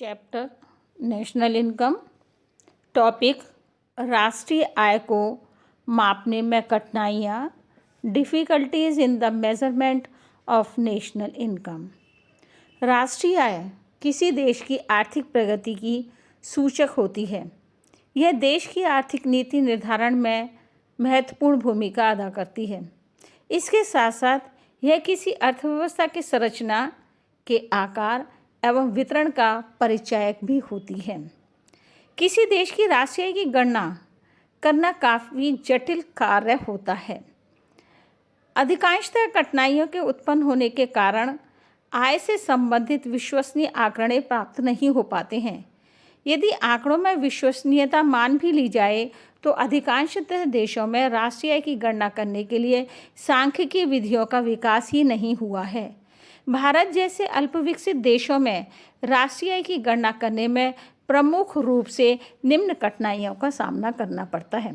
Chapter national income. Topic राष्ट्रीय आय को मापने में कठिनाइयाँ, difficulties in the measurement of national income. राष्ट्रीय आय किसी देश की आर्थिक प्रगति की सूचक होती है। यह देश की आर्थिक नीति निर्धारण में महत्वपूर्ण भूमिका अदा करती है। इसके साथ साथ यह किसी अर्थव्यवस्था की संरचना के आकार एवं वितरण का परिचायक भी होती है। किसी देश की राष्ट्रीय आय की गणना करना काफ़ी जटिल कार्य होता है। अधिकांशतः कठिनाइयों के उत्पन्न होने के कारण आय से संबंधित विश्वसनीय आंकड़े प्राप्त नहीं हो पाते हैं। यदि आंकड़ों में विश्वसनीयता मान भी ली जाए तो अधिकांशतः देशों में राष्ट्रीय आय की गणना करने के लिए सांख्यिकीय विधियों का विकास ही नहीं हुआ है। भारत जैसे अल्पविकसित देशों में राष्ट्रीय आय की गणना करने में प्रमुख रूप से निम्न कठिनाइयों का सामना करना पड़ता है।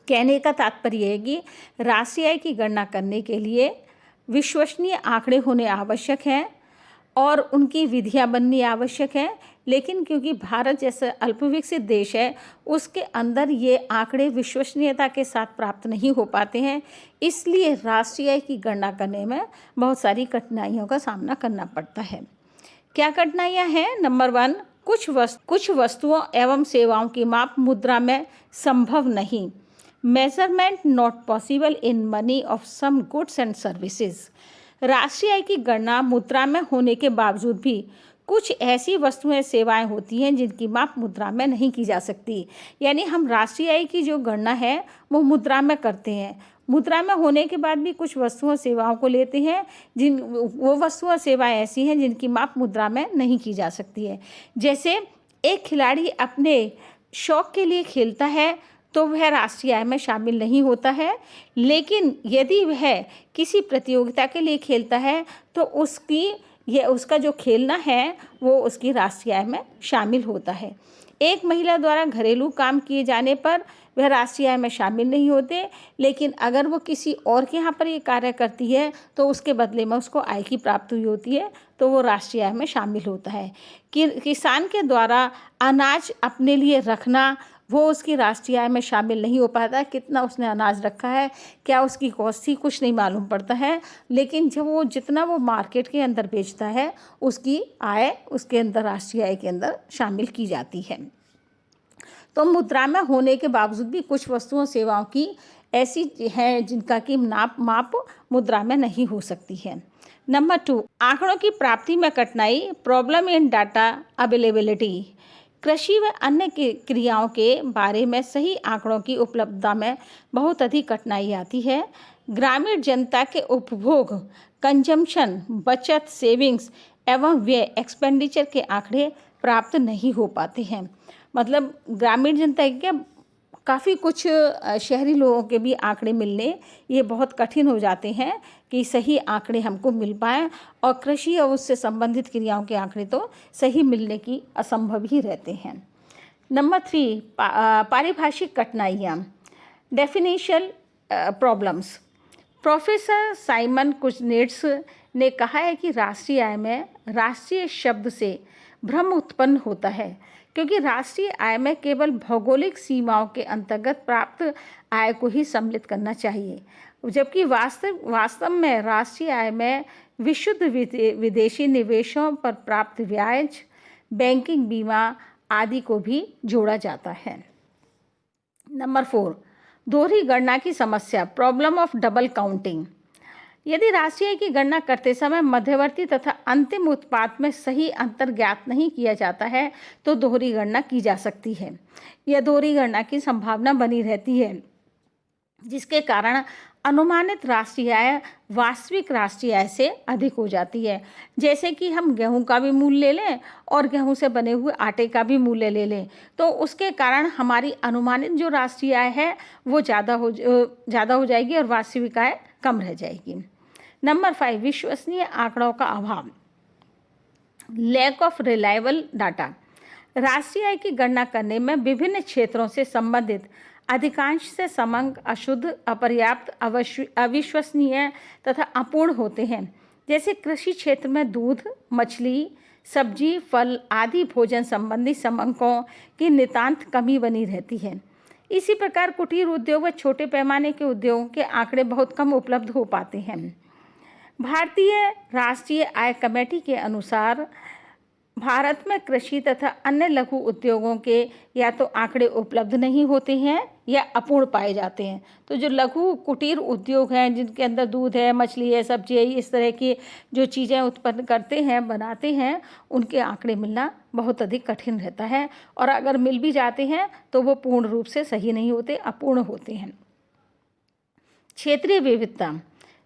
कहने का तात्पर्य है कि राष्ट्रीय आय की गणना करने के लिए विश्वसनीय आंकड़े होने आवश्यक हैं और उनकी विधियां बननी आवश्यक है, लेकिन क्योंकि भारत जैसा अल्पविकसित देश है उसके अंदर ये आंकड़े विश्वसनीयता के साथ प्राप्त नहीं हो पाते हैं, इसलिए राष्ट्रीय आय की गणना करने में बहुत सारी कठिनाइयों का सामना करना पड़ता है। क्या कठिनाइयाँ हैं? नंबर 1, कुछ वस्तुओं एवं सेवाओं की माप मुद्रा में संभव नहीं। Measurement not possible in money of sum goods and services. राष्ट्रीय आय की गणना मुद्रा में होने के बावजूद भी कुछ ऐसी वस्तुएं सेवाएं होती हैं जिनकी माप मुद्रा में नहीं की जा सकती। यानी हम राष्ट्रीय आय की जो गणना है वो मुद्रा में करते हैं। मुद्रा में होने के बाद भी कुछ वस्तुओं सेवाओं को लेते हैं वो वस्तुएं सेवाएं ऐसी हैं जिनकी माप मुद्रा में नहीं की जा सकती है। जैसे एक खिलाड़ी अपने शौक के लिए खेलता है तो वह राष्ट्रीय आय में शामिल नहीं होता है, लेकिन यदि वह किसी प्रतियोगिता के लिए खेलता है तो उसका जो खेलना है वो उसकी राष्ट्रीय आय में शामिल होता है। एक महिला द्वारा घरेलू काम किए जाने पर वह राष्ट्रीय आय में शामिल नहीं होते, लेकिन अगर वो किसी और के यहाँ पर ये कार्य करती है तो उसके बदले में उसको आय की प्राप्ति हुई होती है तो वो राष्ट्रीय आय में शामिल होता है। किसान के द्वारा अनाज अपने लिए रखना वो उसकी राष्ट्रीय आय में शामिल नहीं हो पाता। कितना उसने अनाज रखा है, क्या उसकी कॉस्ट थी, कुछ नहीं मालूम पड़ता है, लेकिन जब जितना वो मार्केट के अंदर बेचता है उसकी आय उसके अंदर राष्ट्रीय आय के अंदर शामिल की जाती है। तो मुद्रा में होने के बावजूद भी कुछ वस्तुओं सेवाओं की ऐसी है जिनका की माप मुद्रा में नहीं हो सकती है। नंबर 2, आंकड़ों की प्राप्ति में कठिनाई, प्रॉब्लम इन डाटा अवेलेबिलिटी। कृषि व अन्य क्रियाओं के बारे में सही आंकड़ों की उपलब्धता में बहुत अधिक कठिनाई आती है। ग्रामीण जनता के उपभोग, कंजम्पशन, बचत, सेविंग्स एवं व्यय एक्सपेंडिचर के आंकड़े प्राप्त नहीं हो पाते हैं। मतलब ग्रामीण जनता के काफ़ी कुछ शहरी लोगों के भी आंकड़े मिलने ये बहुत कठिन हो जाते हैं कि सही आंकड़े हमको मिल पाएँ, और कृषि और उससे संबंधित क्रियाओं के आंकड़े तो सही मिलने की असंभव ही रहते हैं। नंबर 3, पारिभाषिक कठिनाइयाँ, definition problems. Professor Simon Kuznets ने कहा है कि राष्ट्रीय आय में राष्ट्रीय शब्द से भ्रम उत्पन्न होता है, क्योंकि राष्ट्रीय आय में केवल भौगोलिक सीमाओं के अंतर्गत प्राप्त आय को ही सम्मिलित करना चाहिए, जबकि वास्तव में राष्ट्रीय आय में विशुद्ध विदेशी निवेशों पर प्राप्त ब्याज, बैंकिंग, बीमा आदि को भी जोड़ा जाता है। नंबर 4, दोहरी गणना की समस्या, प्रॉब्लम ऑफ डबल काउंटिंग। यदि राष्ट्रीय आय की गणना करते समय मध्यवर्ती तथा अंतिम उत्पाद में सही अंतर ज्ञात नहीं किया जाता है तो दोहरी गणना की जा सकती है। यह दोहरी गणना की संभावना बनी रहती है, जिसके कारण अनुमानित राष्ट्रीय आय वास्तविक राष्ट्रीय आय से अधिक हो जाती है। जैसे कि हम गेहूं का भी मूल्य ले लें और गेहूं से बने हुए आटे का भी मूल्य ले लें, तो उसके कारण हमारी अनुमानित जो राष्ट्रीय आय है वो ज़्यादा हो जाएगी और वास्तविक आय कम रह जाएगी। नंबर 5, विश्वसनीय आंकड़ों का अभाव, लैक ऑफ रिलायबल डाटा। राष्ट्रीय आय की गणना करने में विभिन्न क्षेत्रों से संबंधित अधिकांश से समंक, अशुद्ध, अपर्याप्त, अविश्वसनीय तथा अपूर्ण होते हैं। जैसे कृषि क्षेत्र में दूध, मछली, सब्जी, फल आदि भोजन संबंधी समंकों की नितांत कमी बनी रहती है। इसी प्रकार कुटीर उद्योग व छोटे पैमाने के उद्योगों के आंकड़े बहुत कम उपलब्ध हो पाते हैं। भारतीय राष्ट्रीय आय कमेटी के अनुसार भारत में कृषि तथा अन्य लघु उद्योगों के या तो आंकड़े उपलब्ध नहीं होते हैं या अपूर्ण पाए जाते हैं। तो जो लघु कुटीर उद्योग हैं, जिनके अंदर दूध है, मछली है, सब्जी है, इस तरह की जो चीज़ें उत्पन्न करते हैं, बनाते हैं, उनके आंकड़े मिलना बहुत अधिक कठिन रहता है, और अगर मिल भी जाते हैं तो वो पूर्ण रूप से सही नहीं होते, अपूर्ण होते हैं। क्षेत्रीय विविधता,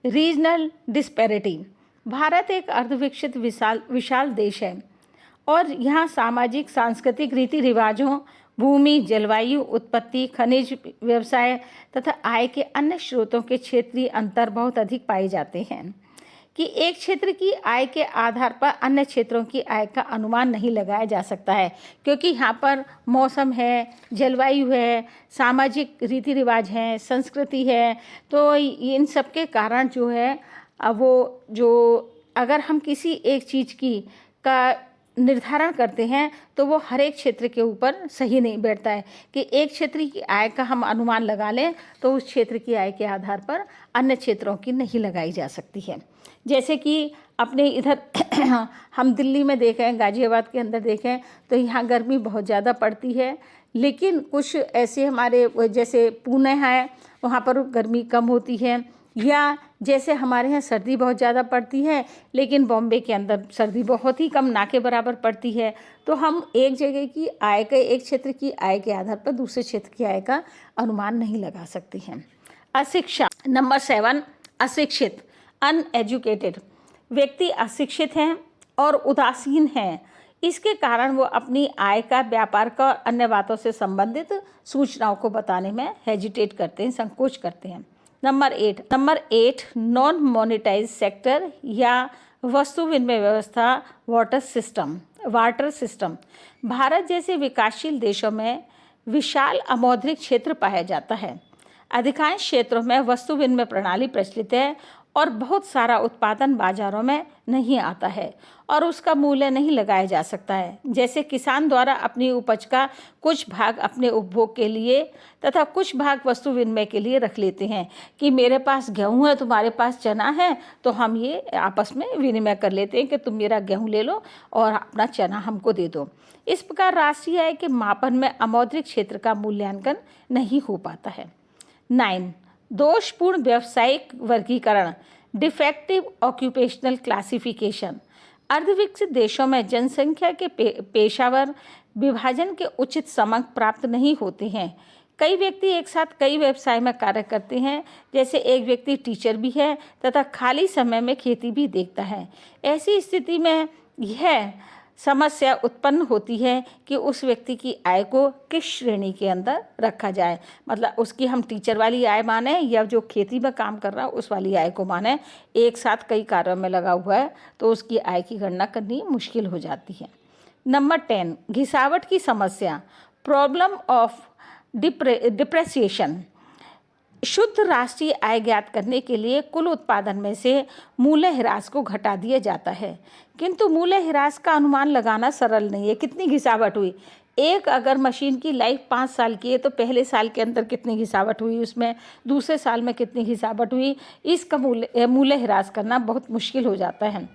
रीजनल डिस्पैरिटी। भारत एक अर्धविकसित विशाल देश है और यहाँ सामाजिक सांस्कृतिक रीति रिवाजों, भूमि, जलवायु, उत्पत्ति, खनिज, व्यवसाय तथा आय के अन्य स्रोतों के क्षेत्रीय अंतर बहुत अधिक पाए जाते हैं कि एक क्षेत्र की आय के आधार पर अन्य क्षेत्रों की आय का अनुमान नहीं लगाया जा सकता है, क्योंकि यहाँ पर मौसम है, जलवायु है, सामाजिक रीति रिवाज हैं, संस्कृति है। तो इन सब के कारण जो है वो जो अगर हम किसी एक चीज़ की का निर्धारण करते हैं तो वो हर एक क्षेत्र के ऊपर सही नहीं बैठता है कि एक क्षेत्र की आय का हम अनुमान लगा लें तो उस क्षेत्र की आय के आधार पर अन्य क्षेत्रों की नहीं लगाई जा सकती है। जैसे कि अपने इधर हम दिल्ली में देखें, गाज़ियाबाद के अंदर देखें तो यहाँ गर्मी बहुत ज़्यादा पड़ती है, लेकिन कुछ ऐसे हमारे जैसे पुणे है वहाँ पर गर्मी कम होती है, या जैसे हमारे यहाँ सर्दी बहुत ज़्यादा पड़ती है लेकिन बॉम्बे के अंदर सर्दी बहुत ही कम, ना के बराबर पड़ती है। तो हम एक जगह की आय के, एक क्षेत्र की आय के आधार पर दूसरे क्षेत्र की आय का अनुमान नहीं लगा सकते हैं। अशिक्षा, नंबर 7, अशिक्षित, अनएजुकेटेड। व्यक्ति अशिक्षित हैं और उदासीन हैं, इसके कारण वो अपनी आय का, व्यापार का और अन्य बातों से संबंधित सूचनाओं को बताने में हेजिटेट करते हैं, संकोच करते हैं। नंबर 8, नॉन मोनेटाइज सेक्टर या वस्तु विनिमय व्यवस्था, वाटर सिस्टम। भारत जैसे विकासशील देशों में विशाल अमौद्रिक क्षेत्र पाया जाता है। अधिकांश क्षेत्रों में वस्तु विनिमय प्रणाली प्रचलित है और बहुत सारा उत्पादन बाजारों में नहीं आता है और उसका मूल्य नहीं लगाया जा सकता है। जैसे किसान द्वारा अपनी उपज का कुछ भाग अपने उपभोग के लिए तथा कुछ भाग वस्तु विनिमय के लिए रख लेते हैं कि मेरे पास गेहूँ है, तुम्हारे पास चना है, तो हम ये आपस में विनिमय कर लेते हैं कि तुम मेरा गेहूँ ले लो और अपना चना हमको दे दो। इस प्रकार राष्ट्रीय आय के मापन में अमौद्रिक क्षेत्र का मूल्यांकन नहीं हो पाता है। 9, दोषपूर्ण व्यावसायिक वर्गीकरण, डिफेक्टिव ऑक्यूपेशनल क्लासिफिकेशन। अर्धविकसित देशों में जनसंख्या के पेशावर विभाजन के उचित समंक प्राप्त नहीं होते हैं। कई व्यक्ति एक साथ कई व्यवसाय में कार्य करते हैं, जैसे एक व्यक्ति टीचर भी है तथा खाली समय में खेती भी देखता है। ऐसी स्थिति में यह समस्या उत्पन्न होती है कि उस व्यक्ति की आय को किस श्रेणी के अंदर रखा जाए, मतलब उसकी हम टीचर वाली आय माने या जो खेती में काम कर रहा है उस वाली आय को माने। एक साथ कई कार्यों में लगा हुआ है तो उसकी आय की गणना करनी मुश्किल हो जाती है। नंबर 10, घिसावट की समस्या, प्रॉब्लम ऑफ डिप्रेसिएशन। शुद्ध राष्ट्रीय आय ज्ञात करने के लिए कुल उत्पादन में से मूल्यह्रास को घटा दिया जाता है, किंतु मूल्यह्रास का अनुमान लगाना सरल नहीं है। कितनी घिसावट हुई, एक अगर मशीन की लाइफ 5 साल की है तो पहले साल के अंदर कितनी घिसावट हुई, उसमें दूसरे साल में कितनी घिसावट हुई, इसका मूल्यह्रास करना बहुत मुश्किल हो जाता है।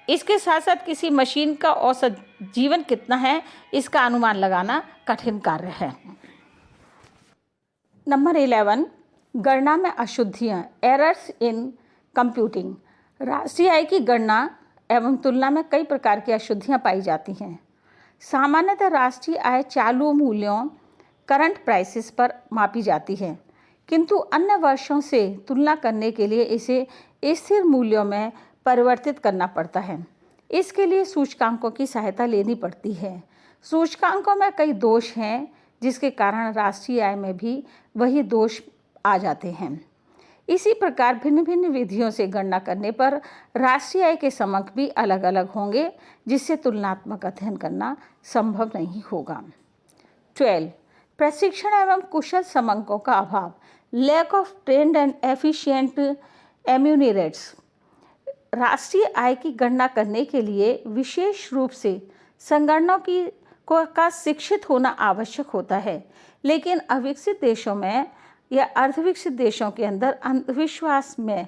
इसके साथ साथ किसी मशीन का औसत जीवन कितना है, इसका अनुमान लगाना कठिन कार्य है। नंबर 11, गणना में अशुद्धियाँ, एरर्स इन कंप्यूटिंग। राष्ट्रीय आय की गणना एवं तुलना में कई प्रकार की अशुद्धियाँ पाई जाती हैं। सामान्यतः राष्ट्रीय आय चालू मूल्यों, करंट प्राइसेस पर मापी जाती है, किंतु अन्य वर्षों से तुलना करने के लिए इसे स्थिर मूल्यों में परिवर्तित करना पड़ता है। इसके लिए सूचकांकों की सहायता लेनी पड़ती है। सूचकांकों में कई दोष हैं जिसके कारण राष्ट्रीय आय में भी वही दोष आ जाते हैं। इसी प्रकार भिन्न भिन्न विधियों से गणना करने पर राष्ट्रीय आय के समंक भी अलग अलग होंगे, जिससे तुलनात्मक अध्ययन करना संभव नहीं होगा। 12, प्रशिक्षण एवं कुशल समंकों का अभाव, lack of trained and efficient enumerators. राष्ट्रीय आय की गणना करने के लिए विशेष रूप से संगणना का शिक्षित होना आवश्यक होता है, लेकिन अविकसित देशों में या अर्धविकसित देशों के अंदर अंधविश्वास में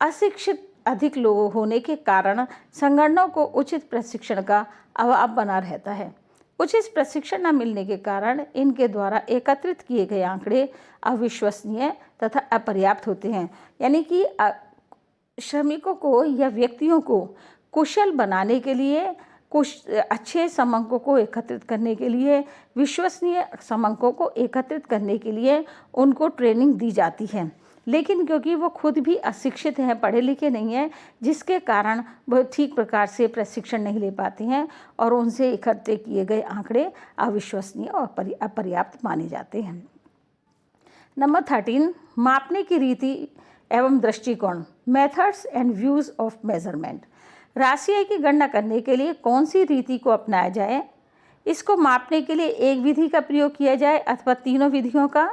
अशिक्षित अधिक लोग होने के कारण संगणना को उचित प्रशिक्षण का अभाव बना रहता है। उचित प्रशिक्षण न मिलने के कारण इनके द्वारा एकत्रित किए गए आंकड़े अविश्वसनीय तथा अपर्याप्त होते हैं। यानी कि श्रमिकों को या व्यक्तियों को कुशल बनाने के लिए, कुछ अच्छे समंकों को एकत्रित करने के लिए, विश्वसनीय समंकों को एकत्रित करने के लिए उनको ट्रेनिंग दी जाती है, लेकिन क्योंकि वो खुद भी अशिक्षित हैं, पढ़े लिखे नहीं हैं, जिसके कारण वो ठीक प्रकार से प्रशिक्षण नहीं ले पाते हैं और उनसे इकट्ठे किए गए आंकड़े अविश्वसनीय और अपर्याप्त माने जाते हैं। नंबर 13, मापने की रीति एवं दृष्टिकोण, methods and views of measurement. राष्ट्रीय आय की गणना करने के लिए कौन सी रीति को अपनाया जाए, इसको मापने के लिए एक विधि का प्रयोग किया जाए अथवा तीनों विधियों का,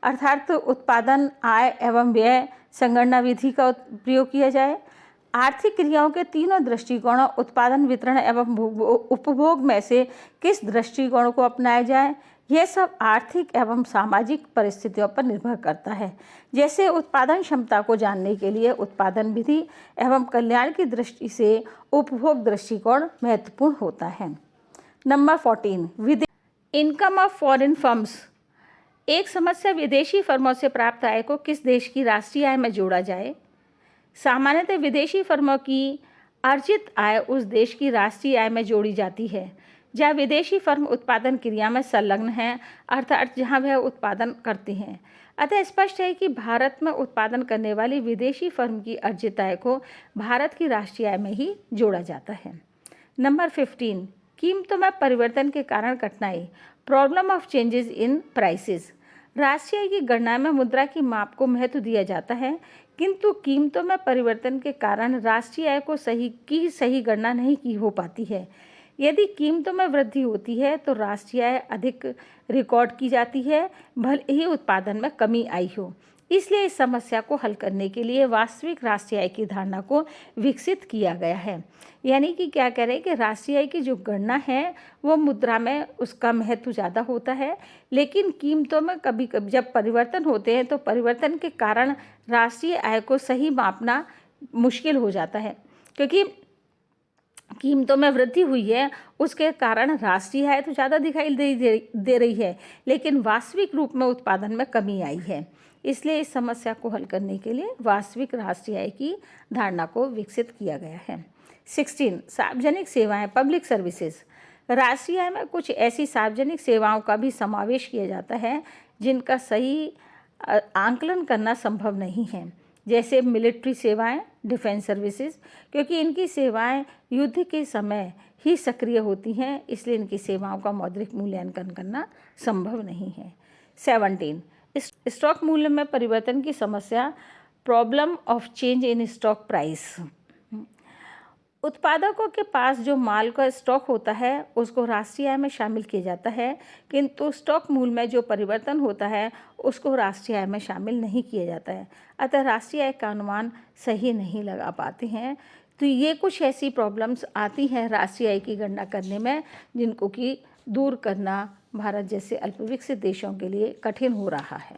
अर्थात उत्पादन, आय एवं व्यय संगणना विधि का प्रयोग किया जाए। आर्थिक क्रियाओं के तीनों दृष्टिकोणों उत्पादन, वितरण एवं उपभोग में से किस दृष्टिकोण को अपनाया जाए, यह सब आर्थिक एवं सामाजिक परिस्थितियों पर निर्भर करता है। जैसे उत्पादन क्षमता को जानने के लिए उत्पादन विधि एवं कल्याण की दृष्टि से उपभोग दृष्टिकोण महत्वपूर्ण होता है। Number 14, income of foreign firms. एक समस्या विदेशी फर्मों से प्राप्त आय को किस देश की राष्ट्रीय आय में जोड़ा जाए। सामान्यतः विदेशी फर्मों की अर्जित आय उस देश की राष्ट्रीय आय में जोड़ी जाती है जहाँ विदेशी फर्म उत्पादन क्रिया में संलग्न हैं, अर्थात जहाँ वह उत्पादन करते हैं। अतः स्पष्ट है कि भारत में उत्पादन करने वाली विदेशी फर्म की अर्जित आय को भारत की राष्ट्रीय आय में ही जोड़ा जाता है। नंबर 15, कीमतों में परिवर्तन के कारण कठिनाई, problem of changes in prices. राष्ट्रीय आय की गणना में मुद्रा की माप को महत्व दिया जाता है, किंतु कीमतों में परिवर्तन के कारण राष्ट्रीय आय को सही गणना नहीं की हो पाती है। यदि कीमतों में वृद्धि होती है तो राष्ट्रीय आय अधिक रिकॉर्ड की जाती है, भले ही उत्पादन में कमी आई हो। इसलिए इस समस्या को हल करने के लिए वास्तविक राष्ट्रीय आय की धारणा को विकसित किया गया है। यानी कि क्या कह रहे हैं कि राष्ट्रीय आय की जो गणना है वो मुद्रा में उसका महत्व ज़्यादा होता है, लेकिन कीमतों में कभी कभी जब परिवर्तन होते हैं तो परिवर्तन के कारण राष्ट्रीय आय को सही मापना मुश्किल हो जाता है, क्योंकि कीमतों में वृद्धि हुई है उसके कारण राष्ट्रीय आय तो ज़्यादा दिखाई दे रही है, लेकिन वास्तविक रूप में उत्पादन में कमी आई है। इसलिए इस समस्या को हल करने के लिए वास्तविक राष्ट्रीय आय की धारणा को विकसित किया गया है। 16, सार्वजनिक सेवाएं, पब्लिक सर्विसेज। राष्ट्रीय आय में कुछ ऐसी सार्वजनिक सेवाओं का भी समावेश किया जाता है जिनका सही आंकलन करना संभव नहीं है, जैसे मिलिट्री सेवाएं, डिफेंस सर्विसेज, क्योंकि इनकी सेवाएं युद्ध के समय ही सक्रिय होती हैं, इसलिए इनकी सेवाओं का मौद्रिक मूल्यांकन करना संभव नहीं है। 17, स्टॉक मूल्य में परिवर्तन की समस्या, problem of change in stock price. उत्पादकों के पास जो माल का स्टॉक होता है उसको राष्ट्रीय आय में शामिल किया जाता है, किंतु स्टॉक मूल्य में जो परिवर्तन होता है उसको राष्ट्रीय आय में शामिल नहीं किया जाता है। अतः राष्ट्रीय आय का अनुमान सही नहीं लगा पाते हैं। तो ये कुछ ऐसी प्रॉब्लम्स आती हैं राष्ट्रीय आय की गणना करने में, जिनको कि दूर करना भारत जैसे अल्पविकसित देशों के लिए कठिन हो रहा है।